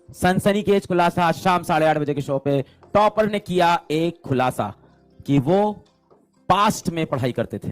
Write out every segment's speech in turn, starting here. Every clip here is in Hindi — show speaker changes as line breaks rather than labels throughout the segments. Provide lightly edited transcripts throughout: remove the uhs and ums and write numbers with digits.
सनसनीखेज खुलासा शाम 8:30 के शो पे। टॉपर ने किया एक खुलासा कि वो पास्ट में पढ़ाई करते थे,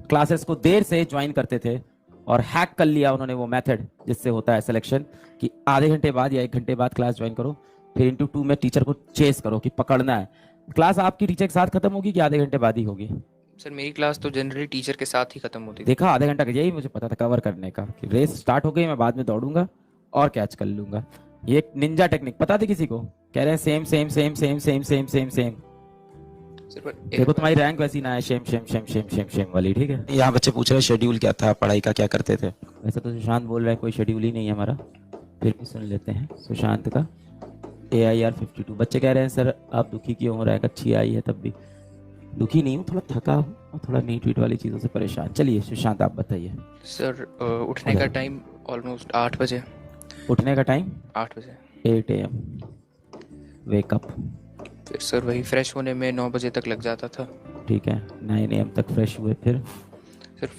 क्लासेस को देर से ज्वाइन करते थे और हैक कर लिया उन्होंने वो मेथड जिससे होता है सिलेक्शन कि आधे घंटे बाद या 1 घंटे बाद क्लास ज्वाइन करो, फिर इंटू 2 में टीचर को चेस करो कि पकड़ना है। क्लास आपकी टीचर के साथ खत्म होगी कि आधे घंटे बाद ही होगी?
सर मेरी क्लास तो जनरली टीचर के साथ ही खत्म होती थी।
देखा, आधे घंटा का यही मुझे पता था कवर करने का कि रेस स्टार्ट हो गई, मैं बाद में दौड़ूंगा और कैच कर लूंगा। ये एक निंजा टेक्निक पता थी किसी को? कह रहे हैं same same same same same same same same. देखो तुम्हारी रैंक वैसी ना है, Shem Shem Shem Shem Shem Shem वाली, ठीक है।
यहाँ बच्चे पूछ रहे हैं शेड्यूल क्या था, पढ़ाई का क्या करते थे।
वैसे तो सुशांत बोल रहा है कोई शेड्यूल ही नहीं है हमारा, फिर भी सुन लेते हैं सुशांत का। AIR 52। बच्चे कह रहे हैं सर आप दुखी क्यों हो? रैंक अच्छी आई है तब भी। दुखी नहीं हूँ, थोड़ा थका हूँ और थोड़ा नीट वीट वाली चीज़ों से परेशान। चलिए सुशांत आप बताइए।
सर उठने का टाइम ऑलमोस्ट 8 बजे।
उठने का टाइम
8 बजे
8 AM वेकअप।
फिर सर वही फ्रेश होने में 9 बजे तक लग जाता था।
ठीक है, 9 AM तक फ्रेश हुए,
फिर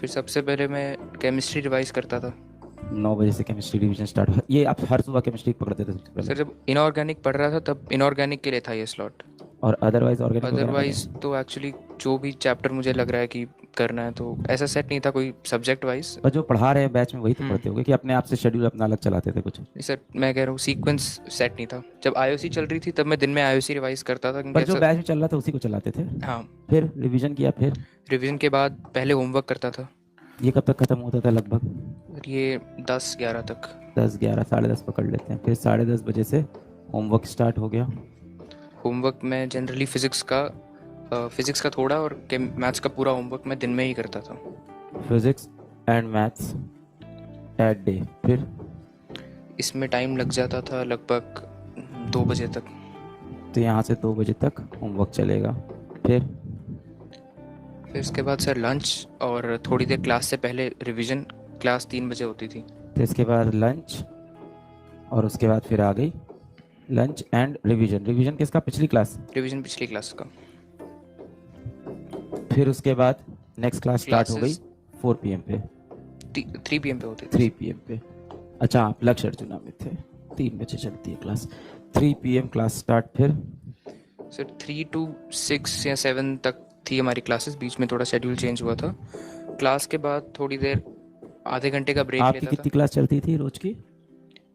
सबसे पहले मैं केमिस्ट्री रिवाइज करता था।
9 बजे से केमिस्ट्री रिवीजन स्टार्ट हुआ। ये आप हर सुबह केमिस्ट्री पकड़ते थे सबसे पहले?
सर जब इनऑर्गेनिक पढ़ रहा था तब इनऑर्गेनिक के लिए था ये स्लॉट।
और अदरवाइज ऑर्गेनिक?
अदरवाइज तो एक्चुअली जो भी चैप्टर मुझे लग रहा है कि करना है तो ऐसा सेट नहीं था कोई सब्जेक्ट वाइज।
पर जो पढ़ा रहे हैं बैच में वही तो पढ़ते होंगे कि अपने आप से शेड्यूल अपना अलग चलाते थे कुछ?
नहीं सर, मैं कह रहा हूँ सीक्वेंस सेट नहीं था। जब IOC चल रही थी तब मैं दिन में IOC रिवाइज करता था।
पर जो बैच में चल रहा था उसी को चलाते थे?
हाँ।
फिर रिवीजन किया? फिर
रिवीजन के बाद पहले होमवर्क करता था।
ये कब तक खत्म होता था लगभग?
ये 10-11 तक।
10-11, 10:30 पकड़ लेते हैं। फिर 10:30 बजे से होमवर्क स्टार्ट हो गया।
होमवर्क में जनरली फिजिक्स का थोड़ा और मैथ्स का पूरा होमवर्क मैं दिन में ही करता था।
Physics and maths at day. फिर
इसमें टाइम लग जाता था लगभग 2 बजे तक।
तो यहाँ से 2 बजे तक होमवर्क चलेगा। फिर
इसके बाद सर लंच और थोड़ी देर क्लास से पहले रिवीजन। क्लास 3 बजे होती थी।
तो इसके बाद लंच और उसके बाद फिर आ गई लंच एंड रिवीजन। रिवीजन किसका? पिछली क्लास?
रिवीजन पिछली क्लास का।
फिर उसके बाद नेक्स्ट क्लास स्टार्ट हो गई 4 PM पे।
3 PM पे होती थी।
3 PM पे। अच्छा आप लक्ष्य अर्जुना में थे। 3 बजे चलती है क्लास। 3 PM class start. फिर
सर 3 to 6 या 7 तक थी हमारी क्लासेस। बीच में थोड़ा शेड्यूल चेंज हुआ था। क्लास के बाद थोड़ी देर आधे घंटे का ब्रेक लेता था।
आपकी कितनी क्लास चलती थी रोज की?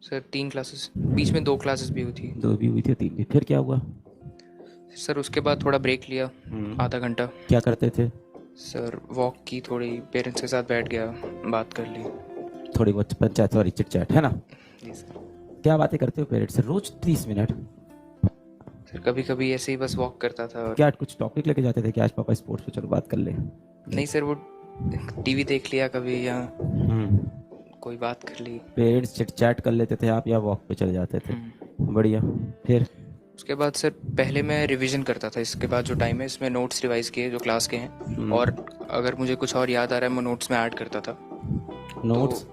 Sir 3 classes. बीच में 2 क्लासेस भी हुई थी।
2 भी हुई थी, 3 भी। फिर क्या हुआ?
सर उसके बाद थोड़ा ब्रेक लिया आधा घंटा।
क्या करते थे?
सर वॉक की, थोड़ी पेरेंट्स के साथ बैठ गया, बात कर ली।
थोड़ी बहुत पंचायत सॉरी चिट चैट है ना?
जी सर।
क्या बातें करते हो पेरेंट्स से रोज 30 मिनट?
सर कभी कभी ऐसे ही बस वॉक करता था।
क्या कुछ टॉपिक लेके जाते थे कि आज पापा स्पोर्ट्स पे चलो बात कर ले?
नहीं सर, वो टीवी देख लिया कभी या कोई बात कर ली।
पेरेंट्स चिट चैट कर लेते थे आप या वॉक पे चले जाते थे? बढ़िया। फिर
उसके बाद सर पहले मैं रिवीजन करता था। इसके बाद जो टाइम है इसमें नोट्स रिवाइज किए जो क्लास के हैं, और अगर मुझे कुछ और याद आ रहा है मैं नोट्स में ऐड करता था।
Notes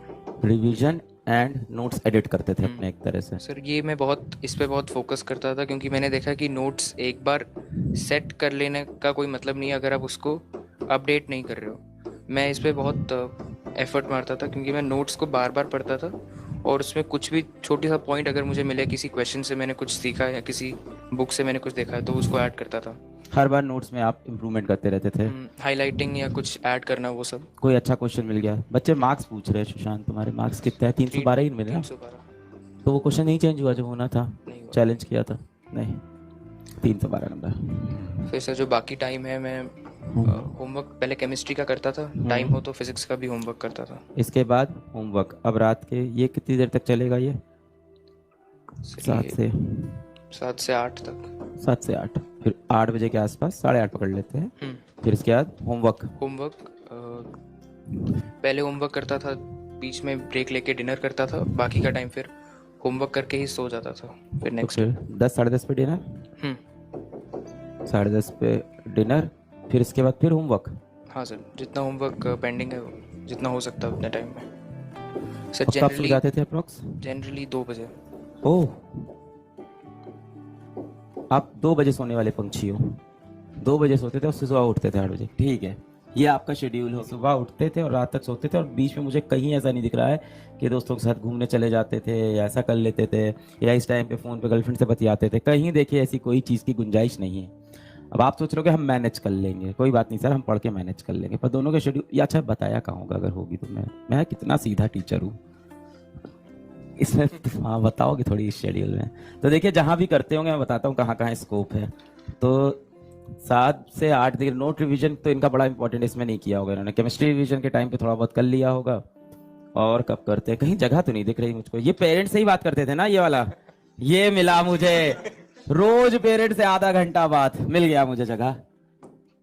revision and notes edit करते थे अपने एक तरह से?
सर ये मैं इस पे बहुत फोकस करता था, क्योंकि मैंने देखा कि नोट्स एक बार सेट कर लेने का कोई मतलब नहीं है अगर आप उसको अपडेट नहीं कर रहे हो। मैं इस पे बहुत एफर्ट मारता था, क्योंकि मैं नोट्स को बार बार पढ़ता था और उसमें कुछ भी छोटी सा पॉइंट अगर मुझे मिले, किसी क्वेश्चन से मैंने कुछ सीखा या किसी बुक से मैंने कुछ देखा है, तो उसको ऐड करता था।
हर बार नोट्स में आप इम्प्रूवमेंट करते रहते थे?
हाईलाइटिंग या कुछ ऐड करना, वो सब।
कोई अच्छा क्वेश्चन मिल गया? बच्चे मार्क्स पूछ रहे हैं सुशांत, तुम्हारे मार्क्स कितने हैं? 312 ही मिले ना?
312।
तो वो क्वेश्चन नहीं चेंज हुआ जो होना था, चैलेंज किया था? नहीं, 312 नंबर।
फिर सर जो बाकी टाइम है मैं होमवर्क पहले केमिस्ट्री का करता था, टाइम हो तो फिजिक्स का भी होमवर्क करता था।
इसके बाद होमवर्क। अब रात के ये कितनी देर तक चलेगा ये? 7 से 8 तक। 7 से 8। फिर 8 बजे के आसपास 8:30 पकड़ लेते हैं। फिर इसके बाद होमवर्क।
पहले होमवर्क करता था, बीच में ब्रेक लेके डिनर करता था, बाकी का टाइम फिर होमवर्क करके ही सो जाता था। फिर नेक्स्ट
10 साढ़े 10 पे डिनर। 10:30 पे डिनर। फिर इसके बाद फिर होमवर्क।
हाँ सर, जितना होमवर्क पेंडिंग है जितना हो सकता है उतने टाइम में। सर
कब सो जाते थे अप्रॉक्स?
जनरली 2 बजे।
ओह, आप 2 बजे सोने वाले पंछी हो। 2 बजे सोते थे और सुबह उठते थे 8 बजे। ठीक है, ये आपका शेड्यूल हो, सुबह उठते थे और रात तक सोते थे और बीच में मुझे कहीं ऐसा नहीं दिख रहा है कि दोस्तों के साथ घूमने चले जाते थे या ऐसा कर लेते थे या इस टाइम पे फ़ोन पे गर्लफ्रेंड से बतियाते थे, कहीं देखिए ऐसी कोई चीज़ की गुंजाइश नहीं है। अब आप सोच रहे हो कि हम मैनेज कर लेंगे, कोई बात नहीं सर, हम पढ़ के मैनेज कर लेंगे, पर दोनों के शेड्यूल या अच्छा बताया कहाँ होगा अगर होगी तो। मैं कितना सीधा टीचर हूँ इसमें। हाँ बताओगे थोड़ी इस शेड्यूल में। तो देखिए जहाँ भी करते होंगे मैं बताता हूँ कहाँ कहाँ स्कोप है। तो 7 से 8 देखिए नोट रिवीजन तो इनका बड़ा इंपॉर्टेंट इसमें नहीं किया होगा इन्होंने, केमिस्ट्री रिवीजन के टाइम पे थोड़ा बहुत कर लिया होगा। और कब करते हैं, कहीं जगह तो नहीं दिख रही मुझको। ये पेरेंट्स से ही बात करते थे ना ये वाला, ये मिला मुझे रोज पेरेंट्स से आधा घंटा बात, मिल गया मुझे जगह,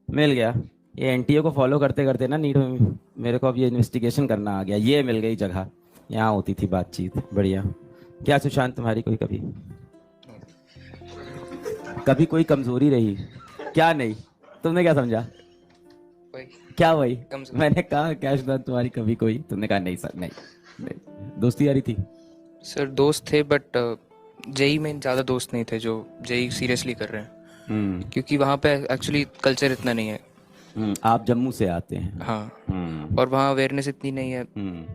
मिल गया। ये एनटीए को फॉलो करते करते ना नीट में मेरे को अब ये इन्वेस्टिगेशन करना आ गया, ये मिल गई जगह, यहाँ होती थी बातचीत। बढ़िया। क्या सुशांत तुम्हारी कोई कभी कोई कमजोरी रही? क्या नहीं, तुमने क्या समझा?
वही
क्या वही?
कमजोरी।
मैंने कहा क्या सुशांत तुम्हारी कभी कोई, तुमने कहा नहीं सर, नहीं। दोस्ती यारी थी?
सर दोस्त थे बट जेई में ज़्यादा दोस्त नहीं थे जो जेई सीरियसली कर रहे हैं, क्योंकि वहाँ पे एक्चुअली कल्चर इतना नहीं है।
आप जम्मू से आते हैं?
हाँ। और वहाँ अवेयरनेस इतनी नहीं है।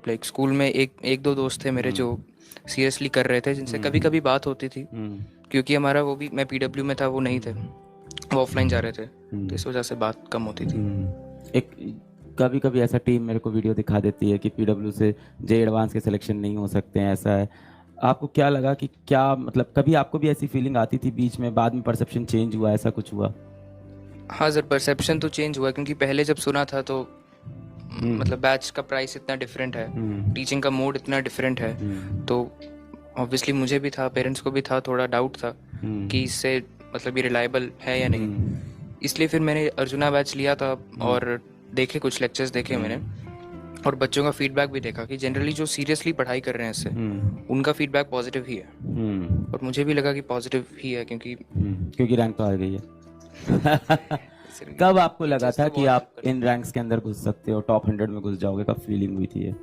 लाइक स्कूल में एक दो दोस्त थे मेरे जो सीरियसली कर रहे थे, जिनसे कभी कभी बात होती थी, क्योंकि हमारा वो भी, मैं पीडब्ल्यू में था, वो नहीं थे, वो ऑफलाइन जा रहे थे, तो इस वजह से बात कम होती थी।
एक कभी कभी ऐसा टीम मेरे को वीडियो दिखा देती है कि पीडब्ल्यू से जे एडवांस के सिलेक्शन नहीं हो सकते हैं, ऐसा है। आपको क्या लगा कि क्या मतलब कभी आपको भी ऐसी फीलिंग आती थी बीच में, बाद में परसेप्शन चेंज हुआ, ऐसा कुछ हुआ?
हाँ सर, परसेप्शन तो चेंज हुआ, क्योंकि पहले जब सुना था तो मतलब बैच का प्राइस इतना डिफरेंट है, टीचिंग का मोड इतना डिफरेंट है, तो ऑब्वियसली मुझे भी था, पेरेंट्स को भी था, थोड़ा डाउट था कि इससे मतलब ये रिलायबल है या नहीं। इसलिए फिर मैंने अर्जुना बैच लिया था और देखे, कुछ लेक्चर्स देखे मैंने, और बच्चों का फीडबैक भी देखा कि जनरली जो सीरियसली पढ़ाई कर रहे हैं इससे, उनका फीडबैक पॉजिटिव ही है। और मुझे भी लगा कि पॉजिटिव ही है, क्योंकि
रैंक तो आ गई है। कब आपको लगा था कि आप इन रैंक्स के अंदर घुस सकते हो, टॉप 100 में घुस जाओगे, कब फीलिंग हुई थी ये?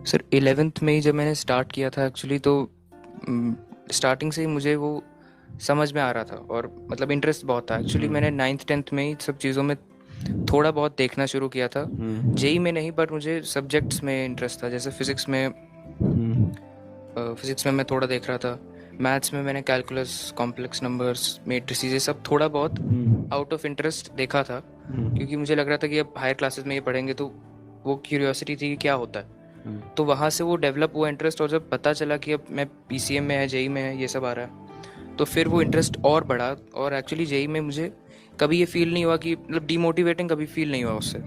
सर 11th में ही जब मैंने स्टार्ट किया था एक्चुअली, तो स्टार्टिंग से ही मुझे वो समझ में आ रहा था और मतलब इंटरेस्ट बहुत था। एक्चुअली मैंने 9th 10th में ही सब चीज़ों में थोड़ा बहुत देखना शुरू किया था। जेई में नहीं, बट मुझे सब्जेक्ट्स में इंटरेस्ट था, जैसे फिजिक्स में मैं थोड़ा देख रहा था, मैथ्स में मैंने कैलकुलस, कॉम्प्लेक्स नंबर्स, मैट्रिसेस, ये सब थोड़ा बहुत आउट ऑफ इंटरेस्ट देखा था, क्योंकि मुझे लग रहा था कि अब हायर क्लासेस में ये पढ़ेंगे, तो वो क्यूरियोसिटी थी कि क्या होता है, तो वहाँ से वो डेवलप हुआ इंटरेस्ट। और जब पता चला कि अब मैं पीसीएम में है, जेई में है, ये सब आ रहा है, तो फिर वो इंटरेस्ट और बढ़ा। और एक्चुअली जेई में मुझे कभी ये फील नहीं हुआ कि मतलब डीमोटिवेटिंग कभी फील नहीं हुआ उससे,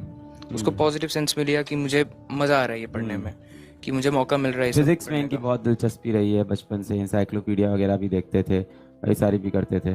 उसको पॉजिटिव सेंस में लिया कि मुझे मज़ा आ रहा है ये पढ़ने में, कि मुझे मौका मिल रहा है।
फिजिक्स में इनकी बहुत दिलचस्पी रही है बचपन से, इंसाइक्लोपीडिया वगैरह भी देखते थे, वही सारी भी करते थे।